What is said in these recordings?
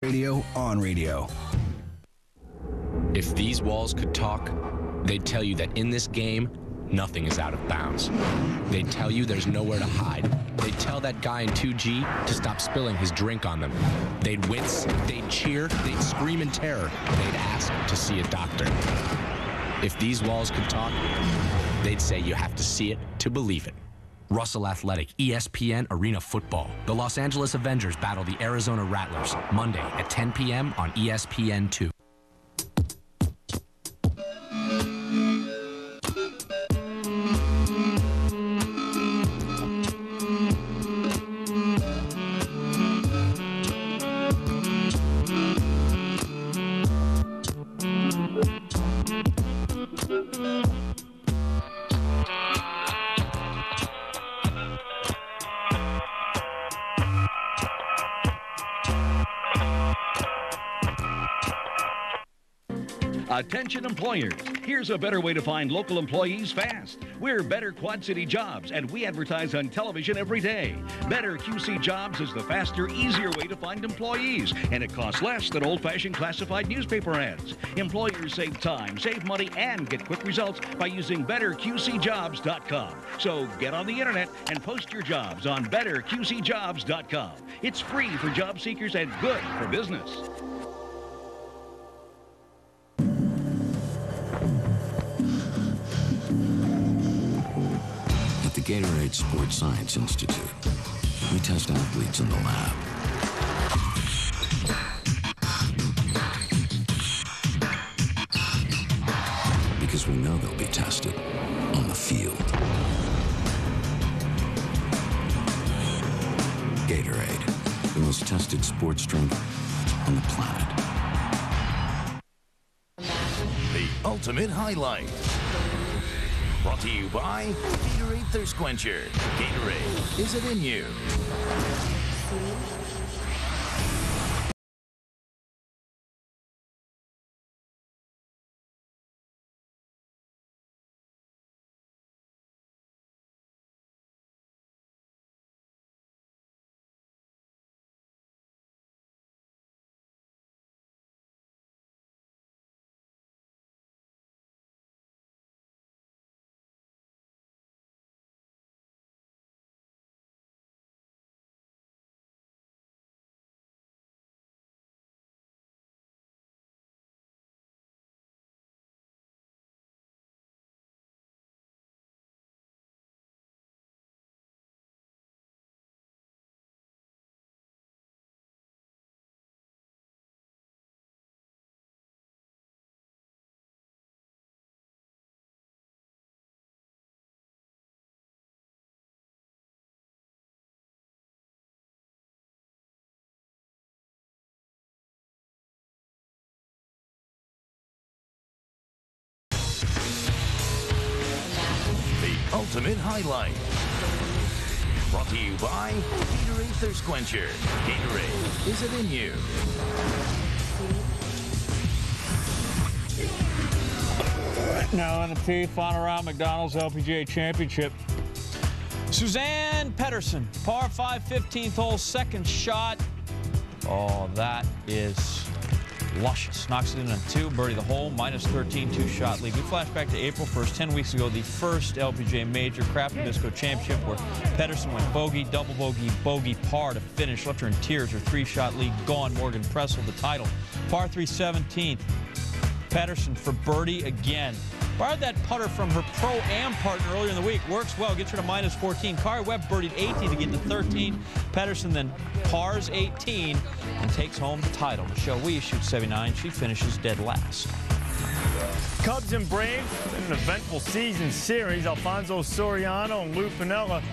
radio, on radio. If these walls could talk, they'd tell you that in this game, nothing is out of bounds. They'd tell you there's nowhere to hide. They'd tell that guy in 2G to stop spilling his drink on them. They'd wince, they'd cheer, they'd scream in terror. They'd ask to see a doctor. If these walls could talk, they'd say you have to see it to believe it. Russell Athletic, ESPN Arena Football. The Los Angeles Avengers battle the Arizona Rattlers, Monday at 10 p.m. on ESPN2. Attention employers, here's a better way to find local employees fast. We're Better Quad City Jobs, and we advertise on television every day. Better QC Jobs is the faster, easier way to find employees, and it costs less than old-fashioned classified newspaper ads. Employers save time, save money, and get quick results by using BetterQCJobs.com. So get on the internet and post your jobs on BetterQCJobs.com. It's free for job seekers and good for business. At the Gatorade Sports Science Institute, we test athletes in the lab. Because we know they'll be tested on the field. Gatorade, the most tested sports drink on the planet. The ultimate highlight. Brought to you by Gatorade Thirst Quencher. Gatorade, is it in you? Ultimate highlight. Brought to you by Gatorade Thirst Quencher. Gatorade, is it in you? Now on the tee, final round, McDonald's LPGA Championship. Suzanne Pedersen, par 5, 15th hole, second shot. Oh, that is luscious. Knocks it in on 2, birdie the hole, minus 13, 2-shot lead. We flash back to April 1st, 10 weeks ago, the first LPGA Major Craft and Disco Championship, where Pedersen went bogey, double bogey, bogey, par to finish. Left her in tears. Her 3-shot lead gone. Morgan Pressel the title. Par 3, 17th. Pedersen for birdie again. Borrowed that putter from her Pro-Am partner earlier in the week. Works well, gets her to minus 14. Kari Webb birdied 18 to get to 13. Pedersen then pars 18 and takes home the title. Michelle Weiss shoots 79. She finishes dead last. Cubs and Braves in an eventful season series. Alfonso Soriano and Lou Piniella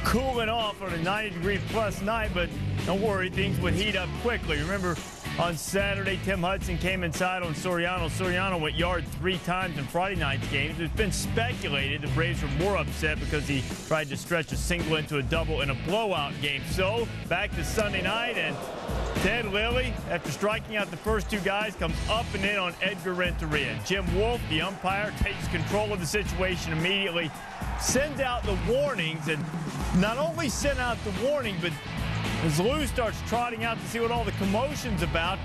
cooling off on a 90-degree-plus night, but don't worry, things would heat up quickly. Remember, on Saturday, Tim Hudson came inside on Soriano. Soriano went yard 3 times in Friday night's games. It's been speculated the Braves were more upset because he tried to stretch a single into a double in a blowout game. So, back to Sunday night, and Ted Lilly, after striking out the first 2 guys, comes up and in on Edgar Renteria. Jim Wolf, the umpire, takes control of the situation immediately, sends out the warnings, and not only sent out the warning, but As Lou starts trotting out to see what all the commotion's about,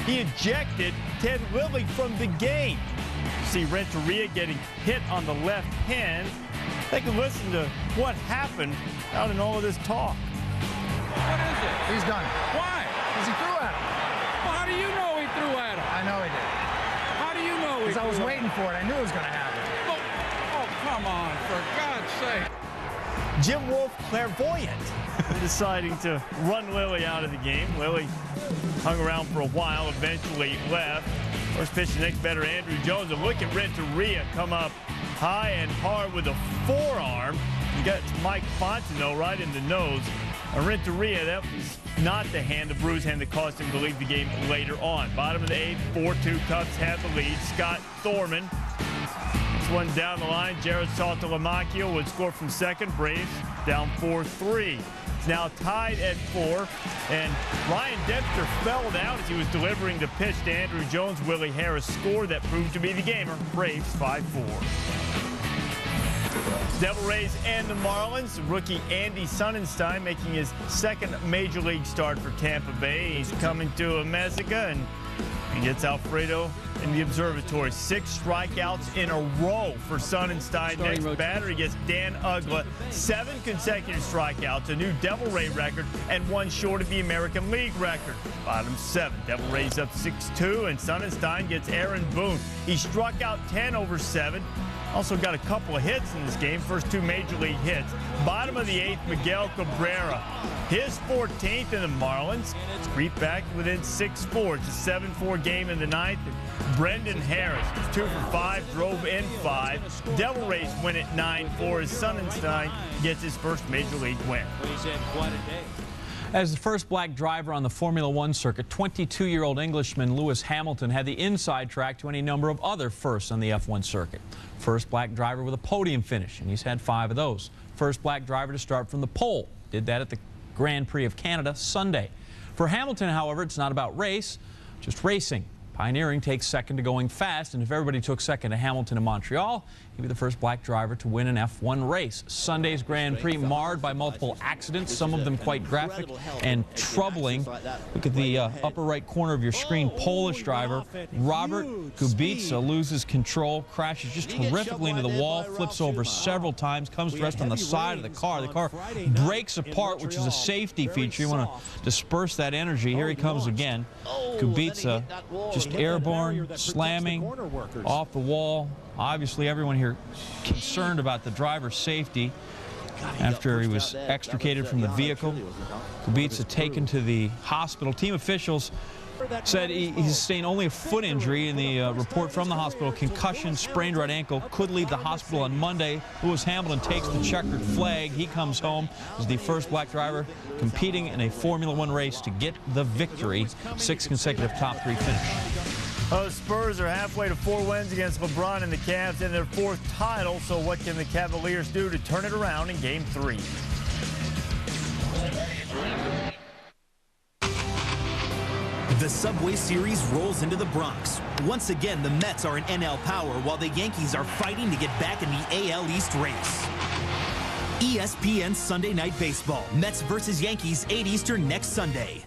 he ejected Ted Lilly from the game. See Renteria getting hit on the left hand. Take a listen to what happened out in all of this talk. What is it? He's done. Why? Because he threw at him. Well, how do you know he threw at him? I know he did. How do you know he Because I was threw waiting for it. I knew it was going to happen. Oh, come on, for God's sake. Jim Wolf, clairvoyant, deciding to run Lilly out of the game. Lilly hung around for a while, eventually left. First pitch, the next batter, Andrew Jones. And look at Renteria come up high and hard with a forearm. He got Mike Fontenot right in the nose. Renteria, that was not the hand, the bruised hand that caused him to leave the game later on. Bottom of the 8th, 4-2 Cubs have the lead. Scott Thorman. This one down the line. Jared Saltalamacchio would score from second. Braves down 4-3. It's now tied at 4. And Ryan Dempster fouled out as he was delivering the pitch to Andrew Jones. Willie Harris scored that proved to be the gamer. Braves 5-4. Devil Rays and the Marlins. Rookie Andy Sonnenstein making his second Major League start for Tampa Bay. He's coming to Amexico and he gets Alfredo in the observatory. 6 strikeouts in a row for Sonnenstein. Next batter, he gets Dan Uggla. 7 consecutive strikeouts, a new Devil Ray record, and 1 short of the American League record. Bottom 7, Devil Rays up 6-2, and Sonnenstein gets Aaron Boone. He struck out 10 over 7. Also got a couple of hits in this game, first 2 Major League hits. Bottom of the 8th, Miguel Cabrera. His 14th in the Marlins. Creep back within 6-4. It's a 7-4 game in the 9th. Brendan Harris, 2 for 5, drove in 5. Devil Rays win at 9-4 as Sonnenstein gets his first Major League win. As the first black driver on the Formula One circuit, 22-year-old Englishman Lewis Hamilton had the inside track to any number of other firsts on the F1 circuit. First black driver with a podium finish, and he's had 5 of those. First black driver to start from the pole. Did that at the Grand Prix of Canada Sunday. For Hamilton, however, it's not about race, just racing. Pioneering takes second to going fast, and if everybody took second to Hamilton in Montreal, he'd be the first black driver to win an F1 race. Sunday's Grand Prix marred by multiple accidents, some of them quite graphic and troubling. Look at the upper right corner of your screen. Polish driver Robert Kubica loses control, crashes just horrifically into the wall, flips over several times, comes to rest on the side of the car. The car breaks apart, which is a safety feature. You want to disperse that energy. Here he comes again. Kubica just airborne, slamming off the wall. Obviously, everyone here concerned about the driver's safety after he was extricated from the vehicle. Kubica taken to the hospital. Team officials said he sustained only a foot injury in the report from the hospital. Concussion, sprained right ankle, could leave the hospital on Monday. Lewis Hamilton takes the checkered flag. He comes home as the first black driver competing in a Formula One race to get the victory. 6 consecutive top 3 finish. The Spurs are halfway to 4 wins against LeBron and the Cavs in their 4th title. So what can the Cavaliers do to turn it around in Game 3? The Subway Series rolls into the Bronx. Once again, the Mets are in NL power while the Yankees are fighting to get back in the AL East race. ESPN Sunday Night Baseball. Mets versus Yankees, 8 Eastern next Sunday.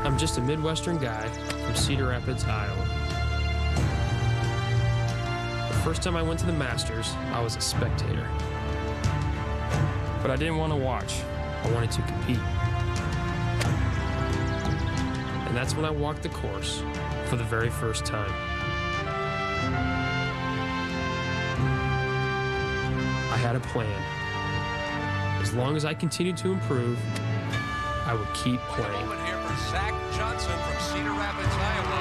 I'm just a Midwestern guy from Cedar Rapids, Iowa. The first time I went to the Masters, I was a spectator. But I didn't want to watch. I wanted to compete. And that's when I walked the course for the very first time. I had a plan. As long as I continued to improve, I would keep playing. Zach Johnson from Cedar Rapids, Iowa.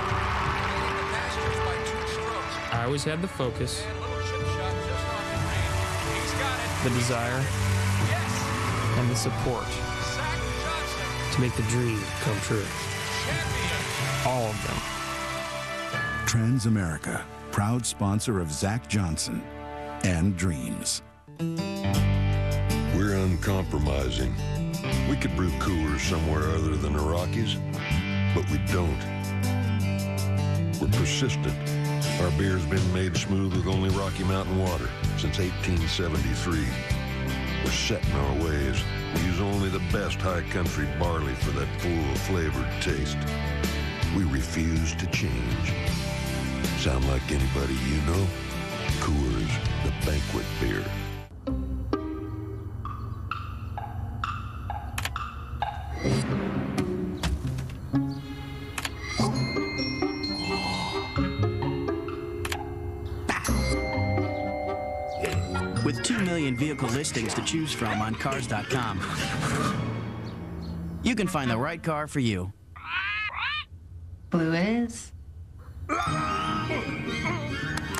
The Masters by 2 strokes. I always had the focus, the desire, and the support to make the dream come true. All of them. Transamerica, proud sponsor of Zach Johnson and Dreams. We're uncompromising. We could brew coolers somewhere other than the Rockies, but we don't. We're persistent. Our beer's been made smooth with only Rocky Mountain water since 1873. We're set in our ways. We use only the best high country barley for that full, flavored taste. We refuse to change. Sound like anybody you know? Coors, the banquet beer. With 2 million vehicle listings to choose from on Cars.com, you can find the right car for you. Blue it is.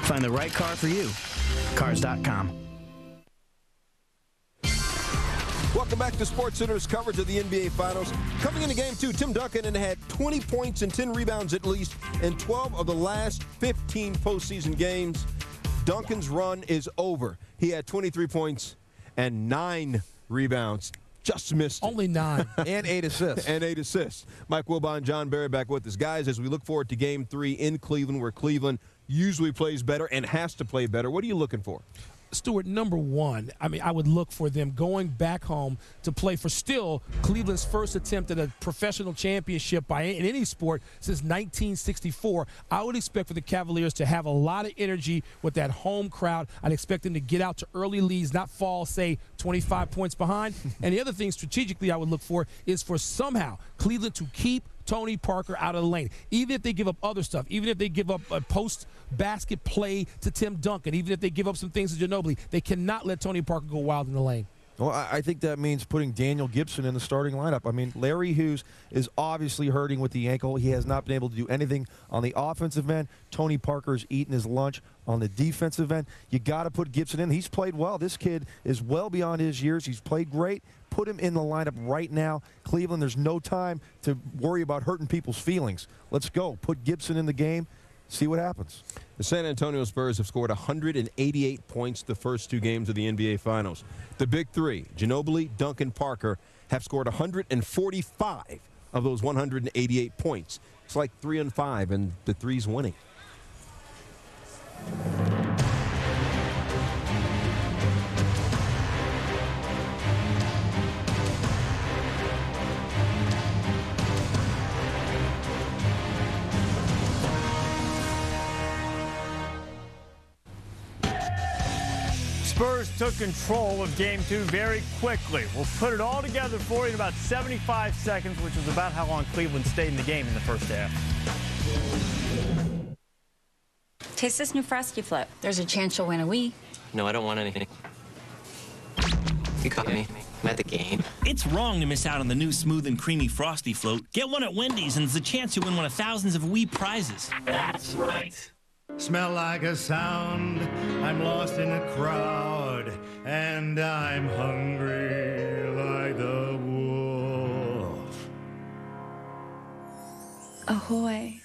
Find the right car for you. Cars.com. Welcome back to SportsCenter's coverage of the NBA Finals. Coming into Game 2, Tim Duncan had 20 points and 10 rebounds at least in 12 of the last 15 postseason games. Duncan's run is over. He had 23 points and 9 rebounds. Just missed it. Only 9. And 8 assists. And 8 assists. Mike Wilbon, John Barry back with us. Guys, as we look forward to Game 3 in Cleveland, where Cleveland usually plays better and has to play better, what are you looking for? Stuart, number one, I would look for them going back home to play for still Cleveland's first attempt at a professional championship in any sport since 1964. I would expect for the Cavaliers to have a lot of energy with that home crowd. I'd expect them to get out to early leads, not fall, say, 25 points behind. And the other thing strategically I would look for is for somehow Cleveland to keep Tony Parker out of the lane. Even if they give up other stuff, even if they give up a post-basket play to Tim Duncan, even if they give up some things to Ginobili, they cannot let Tony Parker go wild in the lane. Well, I think that means putting Daniel Gibson in the starting lineup. I mean, Larry Hughes is obviously hurting with the ankle. He has not been able to do anything on the offensive end. Tony Parker's eating his lunch on the defensive end. You got to put Gibson in. He's played well. This kid is well beyond his years. He's played great. Put him in the lineup right now. Cleveland, there's no time to worry about hurting people's feelings. Let's go. Put Gibson in the game. See what happens. The San Antonio Spurs have scored 188 points the first 2 games of the NBA Finals. The big three, Ginobili, Duncan, Parker, have scored 145 of those 188 points. It's like 3-5, and the three's winning. Spurs took control of Game 2 very quickly. We'll put it all together for you in about 75 seconds, which is about how long Cleveland stayed in the game in the first half. Taste this new Frosty Flip. There's a chance you'll win a Wii. No, I don't want anything. You caught me. I'm at the game. It's wrong to miss out on the new smooth and creamy Frosty Float. Get one at Wendy's and there's a chance you'll win one of thousands of Wii prizes. That's right. Smell like a sound, I'm lost in a crowd, and I'm hungry like the wolf. Ahoy.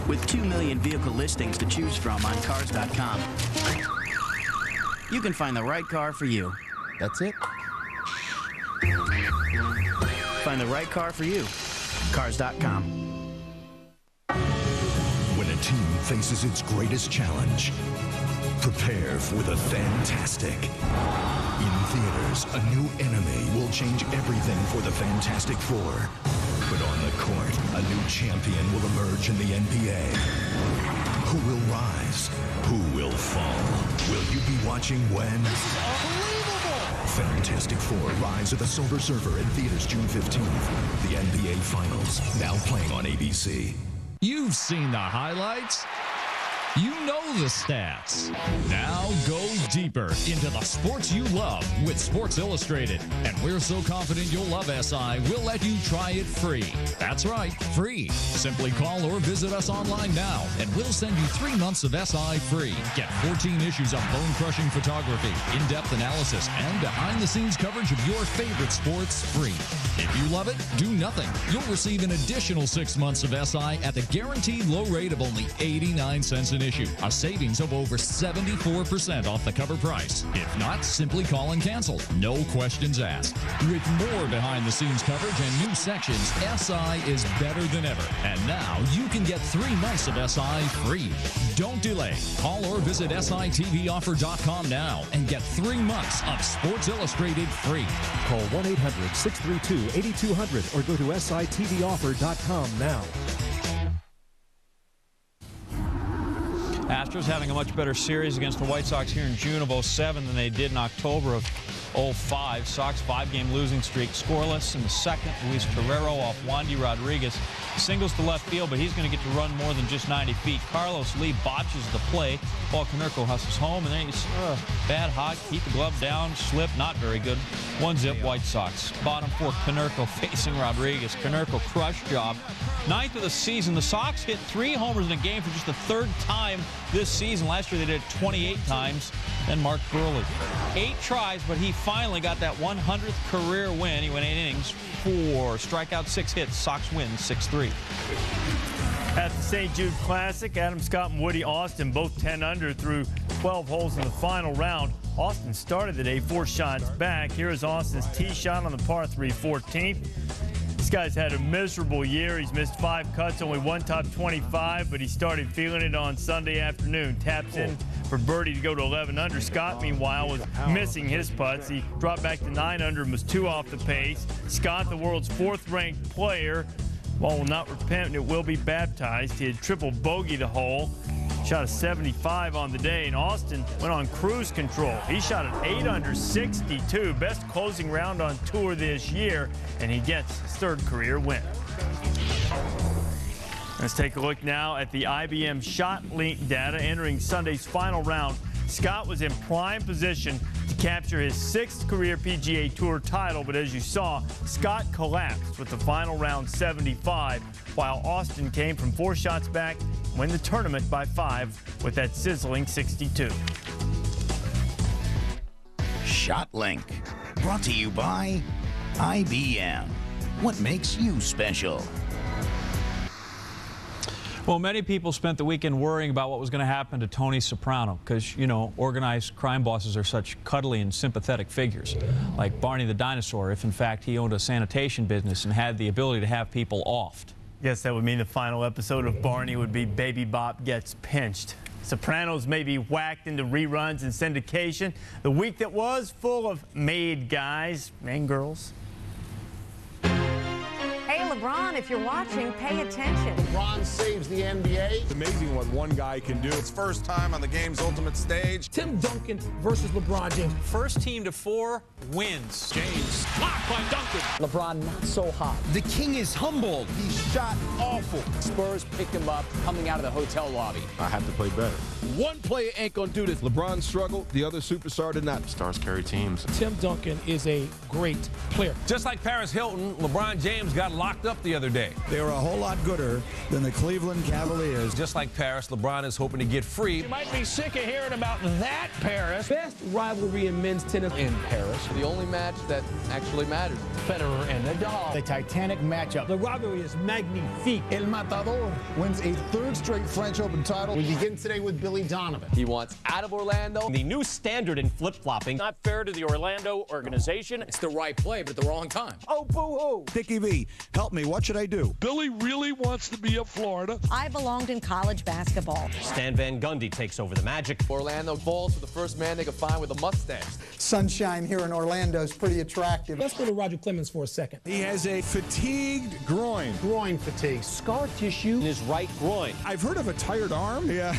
With 2 million vehicle listings to choose from on Cars.com, you can find the right car for you. That's it. Find the right car for you. Cars.com. When a team faces its greatest challenge, prepare for the fantastic. In theaters, a new enemy will change everything for the Fantastic Four. But on the court, a new champion will emerge in the NBA. Who will rise? Who will fall? Will you be watching when? Unbelievable! Fantastic Four: Rise of the Silver Surfer in theaters June 15th. The NBA Finals, now playing on ABC. You've seen the highlights. You know the stats. Now go deeper into the sports you love with Sports Illustrated. And we're so confident you'll love SI, we'll let you try it free. That's right, free. Simply call or visit us online now, and we'll send you 3 months of SI free. Get 14 issues of bone-crushing photography, in-depth analysis, and behind-the-scenes coverage of your favorite sports free. If you love it, do nothing. You'll receive an additional 6 months of SI at the guaranteed low rate of only 89 cents an issue, a savings of over 74% off the cover price. If not, simply call and cancel. No questions asked. With more behind-the-scenes coverage and new sections, SI is better than ever. And now you can get 3 months of SI free. Don't delay. Call or visit SITVoffer.com now and get 3 months of Sports Illustrated free. Call 1-800-632-8200 or go to SITVoffer.com now. Astros having a much better series against the White Sox here in June of 07 than they did in October of 05. Sox 5-game losing streak, scoreless in the second. Luis Torrero off Wandy Rodriguez. Singles to left field, but he's going to get to run more than just 90 feet. Carlos Lee botches the play. Paul Konerko hustles home, and then he's bad hot. Keep the glove down, slip, not very good. 1-zip White Sox. Bottom 4, Konerko facing Rodriguez. Konerko crush job. 9th of the season. The Sox hit 3 homers in a game for just the 3rd time this season. Last year they did it 28 times. Then Mark Burley. 8 tries, but he finally got that 100th career win. He went 8 innings, 4 strikeouts, 6 hits. Sox win 6-3. At the St. Jude Classic, Adam Scott and Woody Austin both 10 under through 12 holes in the final round. Austin started the day 4 shots back. Here is Austin's tee shot on the par 3 14th. This guy's had a miserable year. He's missed 5 cuts, only 1 top 25, but he started feeling it on Sunday afternoon. Taps in for birdie to go to 11 under. Scott, meanwhile, was missing his putts. He dropped back to 9 under and was 2 off the pace. Scott, the world's 4th-ranked player, while will not repent, it will be baptized. He had triple bogey the hole. Shot a 75 on the day, and Austin went on cruise control. He shot an 8 under 62, best closing round on tour this year, and he gets his 3rd career win. Let's take a look now at the IBM shot link data entering Sunday's final round. Scott was in prime position to capture his 6th career PGA Tour title, but as you saw, Scott collapsed with the final round 75, while Austin came from 4 shots back, win the tournament by 5 with that sizzling 62. Shot Link, brought to you by IBM. What makes you special? Well, many people spent the weekend worrying about what was going to happen to Tony Soprano because, you know, organized crime bosses are such cuddly and sympathetic figures, like Barney the dinosaur, if in fact he owned a sanitation business and had the ability to have people offed. Yes, that would mean the final episode of Barney would be Baby Bop Gets Pinched. Sopranos may be whacked into reruns and syndication. The week that was full of made guys and girls. Hey, LeBron, if you're watching, pay attention. LeBron saves the NBA. It's amazing what one guy can do. It's first time on the game's ultimate stage. Tim Duncan versus LeBron James. First team to 4 wins. James blocked by Duncan. LeBron not so hot. The king is humbled. He shot awful. Spurs picked him up coming out of the hotel lobby. I have to play better. One player ain't gonna do this. LeBron struggled. The other superstar did not. Stars carry teams. Tim Duncan is a great player. Just like Paris Hilton, LeBron James got locked up the other day. They were a whole lot gooder than the Cleveland Cavaliers. Just like Paris, LeBron is hoping to get free. You might be sick of hearing about that, Paris. Best rivalry in men's tennis In Paris, the only match that actually matters. Federer and Nadal. The Titanic matchup. The rivalry is magnifique. El Matador wins a 3rd straight French Open title. We begin today with Billy Donovan. He wants out of Orlando. The new standard in flip-flopping. Not fair to the Orlando organization. It's the right play, but at the wrong time. Oh, boo-hoo. Dickie V, help me. What should I do? Billy really wants to be at Florida. I belonged in college basketball. Stan Van Gundy takes over the Magic. Orlando falls for the first man they could find with a mustache. Sunshine here in Orlando is pretty attractive. Let's go to Roger Clemens for a second. He has a fatigued groin. Groin fatigue. Scar tissue in his right groin. I've heard of a tired arm. Yeah.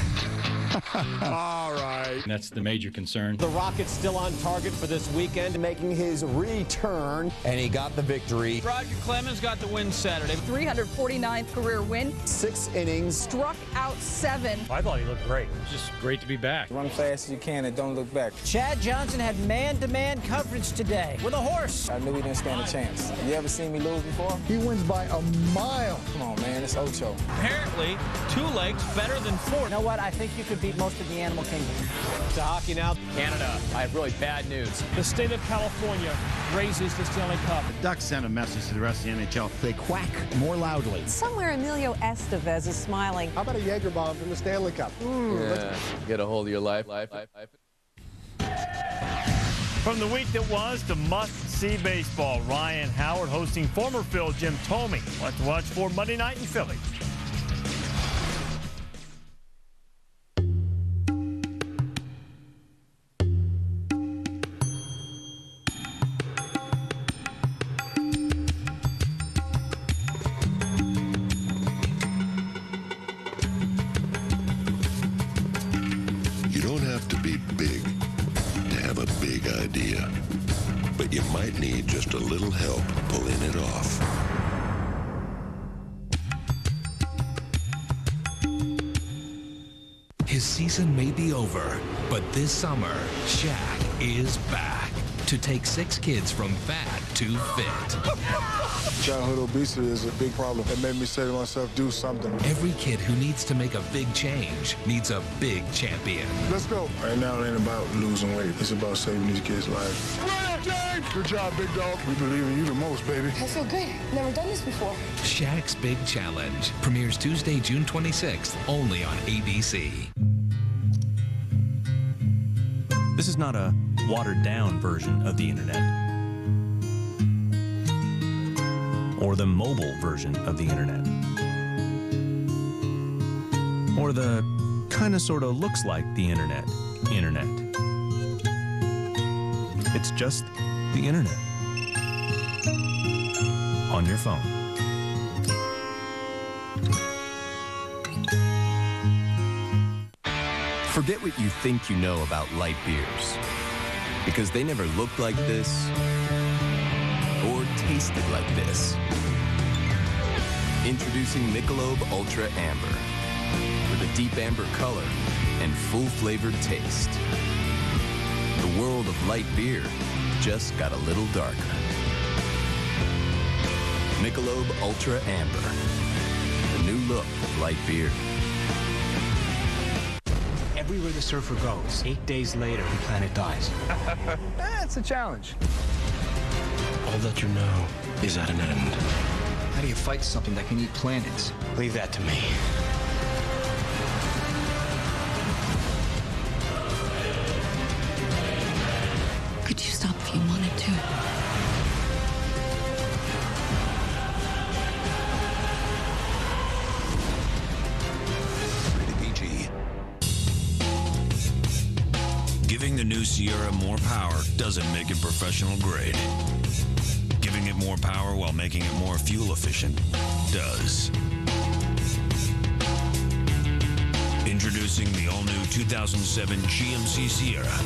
All right. That's the major concern. The Rockets still on target for this weekend, making his return, and he got the victory. Roger Clemens got the win Saturday. 349th career win. 6 innings. Struck out 7. I thought he looked great. It's just great to be back. Run fast as you can and don't look back. Chad Johnson had man-to-man coverage today with a horse. I knew he didn't stand a chance. You ever seen me lose before? He wins by a mile. Come on, man. It's Ocho. Apparently, 2 legs better than 4. You know what? I think you could beat most of the animal kingdom. To hockey now. Canada, I have really bad news. The state of California raises the Stanley Cup. The Ducks sent a message to the rest of the NHL. They quack more loudly. Somewhere Emilio Estevez is smiling. How about a Jaeger bomb from the Stanley Cup? Get a hold of your life. From the week that was to must-see baseball, Ryan Howard hosting former Phil Jim Thome. What to watch for Monday night in Philly. You don't have to be big to have a big idea, but you might need just a little help pulling it off. His season may be over, but this summer, Shaq is back to take 6 kids from fat to fit. Childhood obesity is a big problem. It made me say to myself, do something. Every kid who needs to make a big change needs a big champion. Let's go. Right now, it ain't about losing weight. It's about saving these kids' lives. Good job, big dog. We believe in you the most, baby. I feel good. Never done this before. Shaq's Big Challenge premieres Tuesday, June 26th, only on ABC. This is not a watered-down version of the internet, or the mobile version of the internet, or the kinda sorta looks like the internet. It's just the internet on your phone. Forget what you think you know about light beers, because they never looked like this or tasted like this. Introducing Michelob Ultra Amber, with a deep amber color and full-flavored taste. The world of light beer just got a little darker. Michelob Ultra Amber, the new look of light beer. Everywhere the surfer goes, 8 days later, the planet dies. It's a challenge. All that you know is at an end. How do you fight something that can eat planets? Leave that to me. Could you stop if you wanted to? Giving the new Sierra more power doesn't make it professional grade. Giving it more power while making it more fuel efficient does. Introducing the all-new 2007 GMC Sierra.